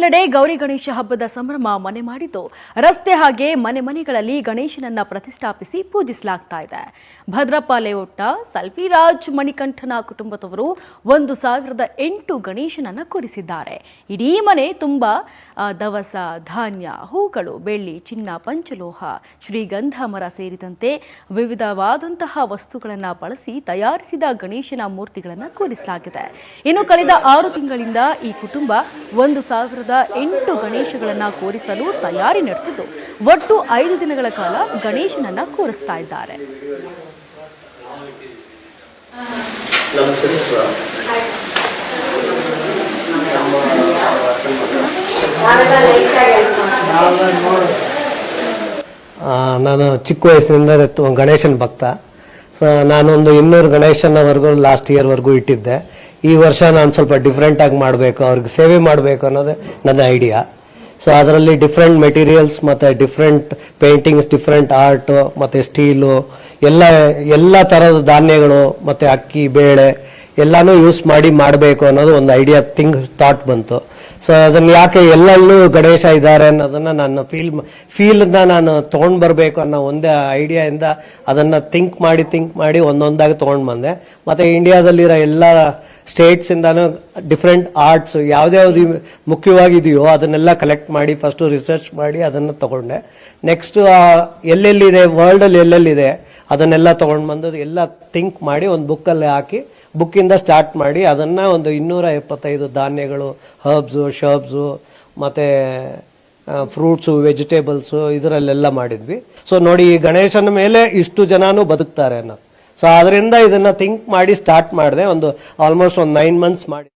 ನಾಡಿನೆಲ್ಲೆಡೆ ಗೌರಿ ಗಣೇಶ ಹಬ್ಬದ ಸಂಭ್ರಮ ಮನೆ ಮಾಡಿದ್ದು ರಸ್ತೆ ಹಾಗೆ ಮನೆಗಳಲ್ಲಿ ಗಣೇಶನನ್ನ ಪ್ರತಿಷ್ಠಾಪಿಸಿ ಪೂಜಿಸಲಾಗ್ತಾ ಇದೆ. ಭದ್ರಪ್ಪ ಲೇಔಟ್ನ ಸಲ್ವಿರಾಜ್ ಮಣಿಕಂಠನ ಕುಟುಂಬದವರು 1008 ಗಣೇಶನನ್ನ ಕೂರಿಸಿದ್ದಾರೆ. ಇಡೀ ಮನೆ ತುಂಬಾ ದವಸ, ಧಾನ್ಯ, ಹೂಗಳು, ಬೆಳ್ಳಿ, ಚಿನ್ನ, ಪಂಚಲೋಹ, ಶ್ರೀಗಂಧ ಮರ ಸೇರಿದಂತೆ ವಿವಿಧವಾದಂತಹ ವಸ್ತುಗಳನ್ನು ಬಳಸಿ ತಯಾರಿಸಿದ ಗಣೇಶನ ಮೂರ್ತಿಗಳನ್ನು ಕೂರಿಸಲಾಗಿದೆ. ಇನ್ನು ಕಳೆದ 6 ತಿಂಗಳಿಂದ ಈ ಕುಟುಂಬ 1008 ಗಣೇಶಗಳನ್ನು ಕೂರಿಸಲು ತಯಾರಿ ನಡೆಸಿದ್ದು ಒಟ್ಟು 5 ದಿನಗಳ ಕಾಲ ಗಣೇಶನನ್ನ ಕೂರಿಸ್ತಾ ಇದ್ದಾರೆ. ನಾನು ಚಿಕ್ಕ ವಯಸ್ಸಿನಿಂದ ಗಣೇಶನ ಭಕ್ತ. ನಾನೊಂದು 200 ಗಣೇಶನವರೆಗೂ ಲಾಸ್ಟ್ ಇಯರ್ ವರೆಗೂ ಇಟ್ಟಿದ್ದೆ. ಈ ವರ್ಷ ನಾನು ಸ್ವಲ್ಪ ಡಿಫ್ರೆಂಟ್ ಆಗಿ ಮಾಡಬೇಕು, ಅವ್ರಿಗೆ ಸೇವೆ ಮಾಡಬೇಕು ಅನ್ನೋದು ನನ್ನ ಐಡಿಯಾ. ಸೊ ಅದರಲ್ಲಿ ಡಿಫ್ರೆಂಟ್ ಮೆಟೀರಿಯಲ್ಸ್ ಮತ್ತೆ ಡಿಫ್ರೆಂಟ್ ಪೇಂಟಿಂಗ್ಸ್, ಡಿಫ್ರೆಂಟ್ ಆರ್ಟ್ ಮತ್ತೆ ಸ್ಟೀಲು, ಎಲ್ಲ ತರದ ಧಾನ್ಯಗಳು ಮತ್ತೆ ಅಕ್ಕಿ, ಬೇಳೆ ಎಲ್ಲಾನು ಯೂಸ್ ಮಾಡಿ ಮಾಡಬೇಕು ಅನ್ನೋದು ಒಂದು ಐಡಿಯಾ ಥಾಟ್ ಬಂತು. ಸೊ ಅದನ್ನ ಯಾಕೆ ಎಲ್ಲೆಲ್ಲೂ ಗಣೇಶ ಇದ್ದಾರೆ ಅನ್ನೋದನ್ನ ನಾನು ಫೀಲ್ ನಾನು ತಗೊಂಡ್ ಬರ್ಬೇಕು ಅನ್ನೋ ಒಂದೇ ಐಡಿಯಾ ಇಂದ ಅದನ್ನ ಥಿಂಕ್ ಮಾಡಿ ಒಂದೊಂದಾಗಿ ತಗೊಂಡ್ ಬಂದೆ. ಮತ್ತೆ ಇಂಡಿಯಾದಲ್ಲಿರೋ ಎಲ್ಲ ಸ್ಟೇಟ್ಸ್ ಇಂದಾನು ಡಿಫ್ರೆಂಟ್ ಆರ್ಟ್ಸ್ ಯಾವ್ದ್ಯಾವ್ದು ಮುಖ್ಯವಾಗಿದೆಯೋ ಅದನ್ನೆಲ್ಲ ಕಲೆಕ್ಟ್ ಮಾಡಿ ಫಸ್ಟ್ ರಿಸರ್ಚ್ ಮಾಡಿ ಅದನ್ನ ತಗೊಂಡೆ. ನೆಕ್ಸ್ಟ್ ಎಲ್ಲೆಲ್ಲಿದೆ ವರ್ಲ್ಡ್ ಅಲ್ಲಿ ಎಲ್ಲೆಲ್ಲಿದೆ ಅದನ್ನೆಲ್ಲ ತಗೊಂಡ್ ಬಂದು ಎಲ್ಲ ಥಿಂಕ್ ಮಾಡಿ ಒಂದು ಬುಕ್ಕಲ್ಲಿ ಹಾಕಿ ಬುಕ್ಕಿಂದ ಸ್ಟಾರ್ಟ್ ಮಾಡಿ ಅದನ್ನ ಒಂದು 275 ಧಾನ್ಯಗಳು, ಹರ್ಬ್ಸು, ಶರ್ಬ್ಸು ಮತ್ತೆ ಫ್ರೂಟ್ಸು, ವೆಜಿಟೇಬಲ್ಸು ಇದರಲ್ಲೆಲ್ಲ ಮಾಡಿದ್ವಿ. ಸೊ ನೋಡಿ, ಈ ಗಣೇಶನ ಮೇಲೆ ಇಷ್ಟು ಜನನು ಬದುಕ್ತಾರೆ ಅನ್ನೋದು. ಸೊ ಅದರಿಂದ ಇದನ್ನ ಥಿಂಕ್ ಮಾಡಿ ಸ್ಟಾರ್ಟ್ ಮಾಡಿದೆ. ಆಲ್ಮೋಸ್ಟ್ 9 ಮಂತ್ಸ್ ಮಾಡಿ